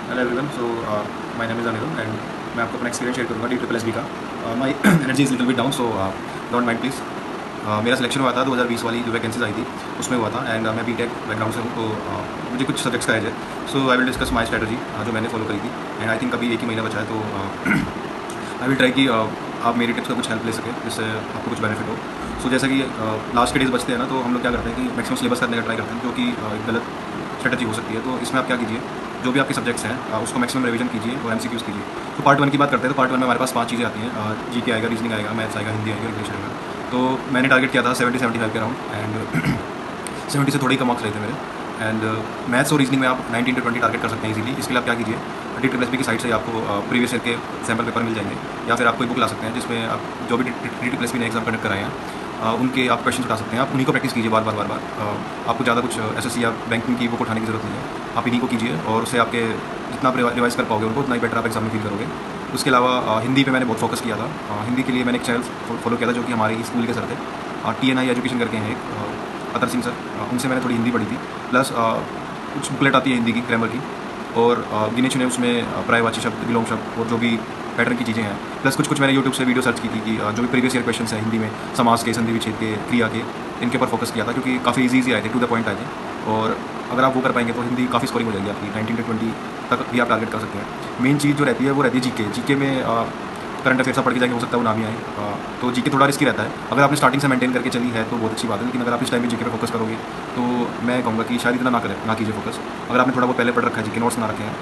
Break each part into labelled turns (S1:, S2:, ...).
S1: Hello everyone. My name is Anirudh and मैं आपको अपना एक्सपीरियंस शेयर करूँगा DSSB का। My energy is little bit down, so don't mind please. मेरा selection हुआ था 2020 वाली जो वैकेंसीज आई थी उसमें हुआ था एंड मैं बीटेक बैकग्राउंड से हूँ, तो मुझे कुछ सब्जेक्ट्स का एज है। So I will discuss my strategy जो मैंने फॉलो करी थी एंड आई थिंक अभी एक ही महीना बचा है, तो आई विल ट्राई कि आप मेरी टिप्स का कुछ हेल्प ले सकें जिससे आपको कुछ बेनिफिट हो। सो जैसा कि लास्ट के डेज बचते हैं ना, तो हम लोग क्या करते हैं कि मैक्सिमम सिलेबस करने का ट्राई करते हैं, जो कि एक गलत स्ट्रेटजी हो सकती है। तो इसमें आप क्या कीजिए, जो भी आपके सब्जेक्ट्स हैं उसको मैक्सिमम रिवीजन कीजिए और MCQs कीजिए। तो पार्ट 1 की बात करते हैं, तो पार्ट 1 में हमारे पास 5 चीज़ें आती हैं। GK आएगा, रीजनिंग आएगा, मैथ्स आएगा, हिंदी आएगी और इंग्लिश आएगा। तो मैंने टारगेट किया था 70-75 के अराउंड एंड 70 से थोड़े ही कम मार्क्स रहे थे मेरे। एंड मैथ्स और रीजनिंग में आप 19 to 20 टारगेट कर सकते हैं इजीली। इसके लिए आप क्या कीजिए, DSSB की साइट से आपको प्रीवियस ईयर के सैम्पल पेपर मिल जाएंगे, या फिर आप कोई बुक ला सकते हैं जिसमें आप जो भी DSSB ने एग्जाम कंडक्ट कराए हैं उनके आप क्वेश्चन उठा सकते हैं। आप उन्हीं को प्रैक्टिस कीजिए बार बार। आपको ज़्यादा कुछ SSC या बैंकिंग की बुक उठाने की जरूरत नहीं है, आप इन्हीं को कीजिए और उससे आपके जितना आप रिवाइज कर पाओगे उनको, उतना ही बेटर आप एग्जाम में फील करोगे। उसके अलावा हिंदी पे मैंने बहुत फोकस किया था। हिंदी के लिए मैंने एक चैनल फॉलो किया था जो कि हमारे स्कूल के सर थे, TNI एजुकेशन करके हैं एक, अतर सिंह सर। उनसे मैंने थोड़ी हिंदी पढ़ी थी, प्लस कुछ बुकलेट आती है हिंदी की ग्रामर की, और गिने चुने उसमें पर्यायवाची शब्द, विलोम शब्द और जो भी पैटर्न की चीज़ें हैं। प्लस कुछ मैंने यूट्यूब से वीडियो सर्च की थी कि जो भी प्रीवियस ईयर क्वेश्चन हैं हिंदी में, समास के, संधि विच्छेद के, क्रिया के, इनके ऊपर फोकस किया था, क्योंकि काफ़ी ईजी आए थे, टू द पॉइंट आए थे। और अगर आप वो कर पाएंगे तो हिंदी काफ़ी स्कोरिंग हो जाएगी आपकी, 19 to 20 तक भी आप टारगेट कर सकते हैं। मेन चीज़ जो रहती है वो रहती है GK में। करंट अफेयर्स आप पढ़ के जाएंगे, हो सकता है वो नाम ही आए, तो GK थोड़ा रिस्की रहता है। अगर आपने स्टार्टिंग से मेंटेन करके चली है तो बहुत अच्छी बात है, लेकिन अगर आप इस टाइम में GK पे फोकस करोगे तो मैं कहूँगा कि शायद इतना ना कीजिए फोकस। अगर आपने थोड़ा बहुत पहले पढ़ रखा है, GK नोट्स ना रखे हैं,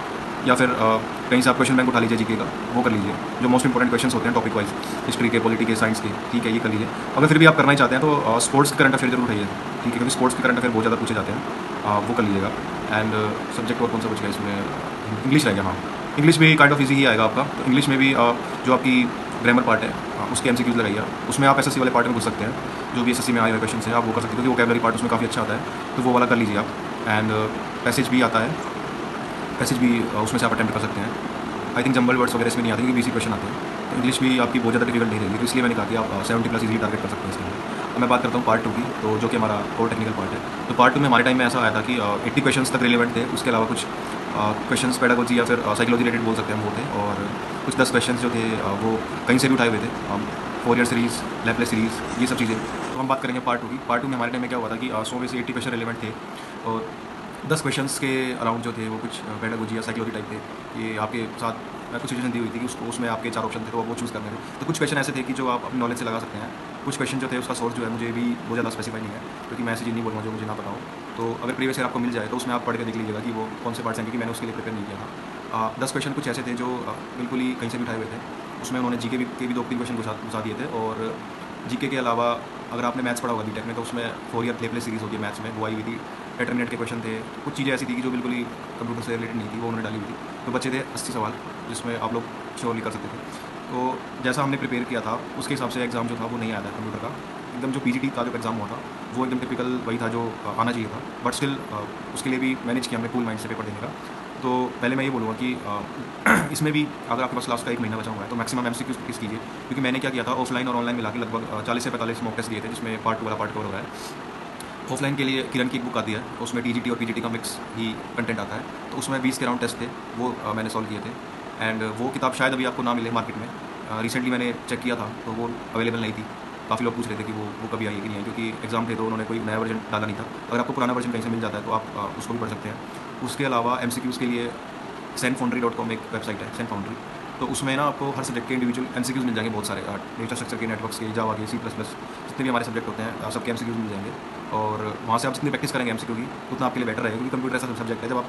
S1: या फिर कहीं से आप क्वेश्चन बैंक उठा लीजिए GK का, वो कर लीजिए। जो मोस्ट इंपॉर्टेंट क्वेश्चन होते हैं टॉपिक वाइज, हिस्ट्री के, पॉलिटी के, साइंस के, ठीक है, ये कर लीजिए। अगर फिर भी आप करना ही चाहते हैं तो स्पोर्ट्स के करंट अफेयर जरूर उठाइए, ठीक है, क्योंकि स्पोर्ट्स के करंट अफेयर बहुत ज़्यादा पूछे जाते हैं, वो कर लीजिएगा। एंड सब्जेक्ट और कौन सा बच गया इसमें, इंग्लिश रहेगा। हाँ, इंग्लिश भी काइंड ऑफ ईजी ही आएगा आपका। तो इंग्लिश में भी जो आपकी ग्रामर पार्ट है उसके MCQs लगाइए। उसमें आप SSC वाले पार्ट में घुस सकते हैं, जो भी SSC में आए हुए क्वेश्चन हैं आप वो कर सकते हैं, क्योंकि वोकैबुलरी पार्ट उसमें काफ़ी अच्छा आता है, तो वो वाला कर लीजिए आप। एंड पैसेज भी आता है, पैसेज भी उसमें से आप अटैम्प्ट कर सकते हैं। आई थिंक जंबल वर्ड्स वगैरह इसमें नहीं आते, क्योंकि BC क्वेश्चन आते हैं। तो इंग्लिश भी आपकी बहुत ज़्यादा डिफिकल्ट नहीं रहेगी, तो इसलिए मैंने कहा कि आप 70+ इजीली टारगेट कर सकते हैं इसमें। अब मैं बात करता हूँ पार्ट 2 की, तो जो कि हमारा कोर टेक्निकल पार्ट है। तो पार्ट 2 में हमारे टाइम में ऐसा आया था कि 80 क्वेश्चन तक रिलेवेंट थे। उसके अलावा कुछ क्वेश्चन पेडागोजी या फिर साइकोलॉजी रिलेटेड बोल सकते हैं हम वो थे, और कुछ 10 क्वेश्चन जो थे वो कहीं से भी उठाए हुए थे, फोरियर सीरीज़, लैपलेस सीरीज़, ये सब चीज़ें। तो हम बात करेंगे पार्ट 2 की। पार्ट 2 में हमारे टाइम में क्या हुआ था कि 100 में से 80 क्वेश्चन रिलेवेंट थे, और 10 क्वेश्चंस के अराउंड जो थे वो कुछ पेडागोजी या साइकोलॉजी टाइप थे। ये आपके साथ कुछ सिचुएशन दी हुई थी कि उसको, उसमें आपके 4 ऑप्शन थे, तो आप वो चूज़ करने थे। तो कुछ क्वेश्चन ऐसे थे कि जो आप अपनी नॉलेज से लगा सकते हैं। कुछ क्वेश्चन जो थे उसका सोर्स जो है मुझे भी बहुत ज़्यादा स्पेसिफाई नहीं है, क्योंकि मैं ऐसी चीज़ नहीं बोलूँगा जो मुझे ना पता हो। तो अगर प्रीवियस ईयर आपको मिल जाए तो उसमें आप पढ़ के देख लीजिएगा कि वो कौन से पार्ट्स हैं, क्योंकि मैंने उसके लिए प्रिपेयर नहीं किया था। 10 क्वेश्चन कुछ ऐसे थे जो बिल्कुल ही कहीं से भी उठाए हुए थे। उसमें उन्होंने GK के भी 2-3 क्वेश्चन घुसा दिए थे। और GK के अलावा अगर आपने मैथ्स पढ़ा होगा बीटेक में, तो उसमें 4 ईयर लैपलेस सीरीज़ होती है मैथ्स में, वो आई हुई थी। डिटरमिनेंट के क्वेश्चन थे। कुछ चीज़ें ऐसी थी कि जो बिल्कुल ही कंप्यूटर से रिलेटेड नहीं थी, वो उन्होंने डाली हुई थी। तो बच्चे थे 80 सवाल, जिसमें आप लोग श्योरली कर सकते थे। तो जैसा हमने प्रिपेयर किया था उसके हिसाब से एग्ज़ाम जो था वो नहीं आया था कंप्यूटर का। एकदम जो PGT का जो एग्ज़ाम हुआ था वो एकदम टिपिकल वही था जो आना चाहिए था, बट स्टिल उसके लिए भी मैनेज किया हमने कूल माइंड से पेपर देने का। तो पहले मैं ये बोलूँगा कि इसमें भी अगर आपके पास लास्ट का 1 महीना बचा हुआ है तो मैक्सिमम MCQs प्रैक्टिस कीजिए, क्योंकि मैंने क्या किया था, ऑफलाइन और ऑनलाइन मिला के लगभग 40 से 45 मॉक टेस्ट दिए थे, जिसमें पार्ट 2 वाला पार्ट कवर हो रहा है। ऑफलाइन के लिए किरण की एक बुक आती है, उसमें TGT और PGT का मिक्स ही कंटेंट आता है, तो उसमें 20 के राउंड टेस्ट थे, वो मैंने सॉल्व किए थे। एंड वो किताब शायद अभी आपको ना मिले मार्केट में। रिसेंटली मैंने चेक किया था तो वो अवेलेबल नहीं थी। काफ़ी लोग पूछ रहे थे कि वो कभी आई है कि नहीं है, क्योंकि एग्जाम थे तो उन्होंने कोई नया वर्जन डाला नहीं था। अगर आपको पुराना वर्जन कहीं से मिल जाता है तो आप उसको भी पढ़ सकते हैं। उसके अलावा MCQs के लिए zenfoundry.com एक वेबसाइट है, zenfoundry। तो उसमें ना आपको हर सब्जेक्ट के इंडिविजुअल MCQs मिल जाएंगे, बहुत सारे डेटा स्ट्रक्चर के, नेटवर्क्स के, जावा के, C++, जितने भी हमारे सब्जेक्ट होते हैं सबके MCQs मिल जाएंगे। और वहाँ से आप जितनी प्रैक्टिस करेंगे MCQ की उतना आपके लिए बेटर रहेगा, क्योंकि कंप्यूटर ऐसा सब्जेक्ट है जब आप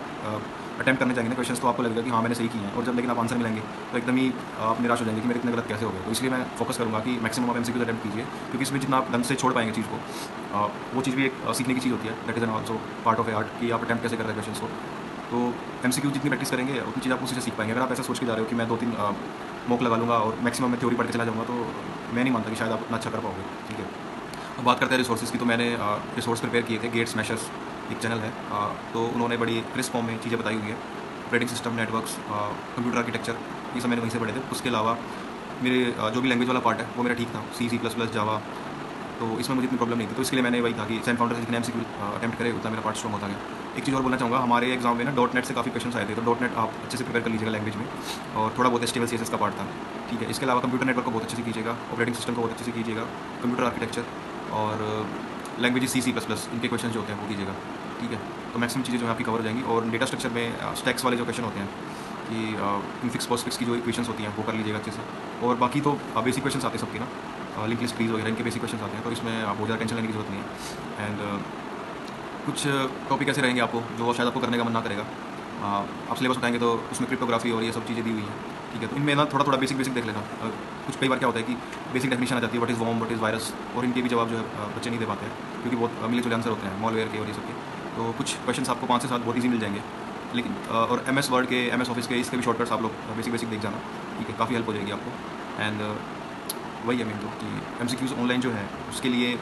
S1: अटैम्प्ट करने जाएंगे ना क्वेश्चन, तो आपको लगेगा कि हाँ मैंने सही किया है, और जब लेकिन आप आंसर मिलेंगे तो एकदम ही आप निराश हो जाएंगे कि मेरे इतने गलत कैसे हो गए। तो इसलिए मैं फोकस करूँगा कि मैक्सिमम आप MCQs अटैम्प्ट कीजिए, क्योंकि इसमें जितना आप ढंग से छोड़ पाएंगे चीज़ को, वो चीज़ भी एक सीखने की चीज़ होती है। That is an also part of A art कि आप अटैम्प्ट कैसे कर रहे हैं क्वेश्चन को। तो MCQ जितनी प्रैक्टिस करेंगे उतनी चीज़ आप उसी से सीख पाएंगे। अगर आप ऐसा सोच के जा रहे हो कि मैं 2-3 मॉक लगा लूँगा और मैक्सिमम मैं थ्योरी पढ़ के चला जाऊँगा, तो मैं नहीं मानता कि शायद आप उतना अच्छा कर पाओगे, ठीक है। अब बात करते हैं रिसोर्सेज की। तो मैंने रिसोर्स प्रिपेयर किए थे, गेट स्मैशर्स एक चैनल है, तो उन्होंने बड़ी क्रिस्प फॉर्म में चीज़ें बताई हुई है। Operating system, networks, computer architecture, ये सब मैंने वहीं से पढ़े थे। उसके अलावा मेरे जो भी लैंग्वेज वाला पार्ट है वो मेरा ठीक था, C++, जावा, तो इसमें मुझे इतनी प्रॉब्लम नहीं थी। तो इसके लिए मैंने वही था कि zen foundry से जितने MCQ अटैम्प्ट करे उतना मेरा पार्ट स्ट्रॉन्ग होता गया। एक चीज़ और बोलना चाहूँगा, हमारे एग्जाम में ना डॉट नेट से काफ़ी क्वेश्चन आए थे, तो डॉट नेट आप अच्छे से प्रिपेयर कर लीजिएगा लैंग्वेज में, और थोड़ा बहुत HTML CSS का पार्ट था, ठीक है। इसके अलावा कंप्यूटर नेटवर्क को बहुत अच्छे से कीजिएगा, ऑपरेटिंग सिस्टम को बहुत अच्छे से कीजिएगा, कंप्यूटर आर्किटेक्चर और लैंग्वेज C++, इनके क्वेश्चन जो होते हैं वो कीजिएगा, ठीक है। तो मैक्सिमम चीज़ें जो है आपकी कवर हो जाएंगी। और डेटा स्ट्रक्चर में स्टैक्स वाले जो क्वेश्चन होते हैं कि इनफिक्स पोस्टफिक्स की जो इक्वेशंस होती हैं वो कर लीजिएगा अच्छे से। और बाकी तो बेसिक क्वेश्चन आते हैं सबके ना, लिंक लिस्ट ट्रीज वगैरह, इनके बेसिक क्वेश्चन आते हैं, तो इसमें आप बहुत ज़्यादा टेंशन लेने की जरूरत नहीं है। एंड कुछ टॉपिक ऐसे रहेंगे आपको जो शायद आपको करने का मन ना करेगा, आप सिलेबस उठाएंगे तो उसमें क्रिप्टोग्राफी और ये सब चीज़ें दी हुई हैं, ठीक है। तो इनमें ना थोड़ा थोड़ा बेसिक देख लेना। कुछ कई बार क्या होता है कि बेसिक डेफिनेशन आ जाती है, what is worm, what is virus, और इनके भी जवाब जो है बच्चे नहीं दे पाते हैं, क्योंकि बहुत मिले जुले आंसर होते हैं मॉलवेयर के और ये सब के। तो कुछ क्वेश्चन आपको 5 से 7 बहुत ईजी मिल जाएंगे, लेकिन और MS वर्ड के, MS ऑफिस के, इसके भी शॉर्टकट्स आप लोग बेसिक देख जाना, ठीक है, काफ़ी हेल्प हो जाएगी आपको। एंड वही है मेन तो कि MCQs ऑनलाइन जो है उसके लिए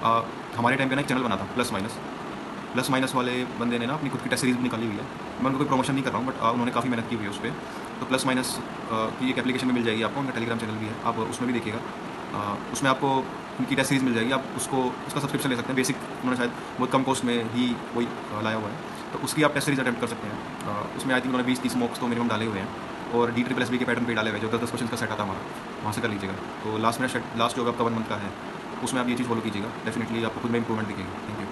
S1: हमारे टाइम पे ना एक चैनल बना था, प्लस माइनस वाले बंदे ने ना अपनी खुद की टेस्ट सीरीज भी निकाली हुई है। मैं उनको कोई प्रमोशन नहीं कर रहा हूँ, बट उन्होंने काफ़ी मेहनत की हुई है उस पर। तो प्लस माइनस की एक एप्लीकेशन में मिल जाएगी आपको, उनका टेलीग्राम चैनल भी है, आप उसमें भी देखिएगा। उसमें आपको उनकी टेस्ट सीरीज मिल जाएगी, आप उसका सब्सक्रिप्शन ले सकते हैं। बेसिक उन्होंने शायद बहुत कम कॉस्ट में ही वही लाया हुआ है, तो उसकी आप टेस्ट सीरीज अटेम्प्ट कर सकते हैं। उसमें आई थिंक उन्होंने 20-30 मॉक्स तो मिनिमम डाले हुए हैं, और DSSB के पैटर्न पे डाले हुए हैं, जो 10 क्वेश्चन का सेट आता हमारा, वहाँ से कर लीजिएगा। तो लास्ट जो आपका 1 मंथ का है, उसमें आप ये चीज़ फॉलो कीजिएगा, डेफिनेटली आपको खुद में इंप्रूवमेंट दिखेगी। Thank you.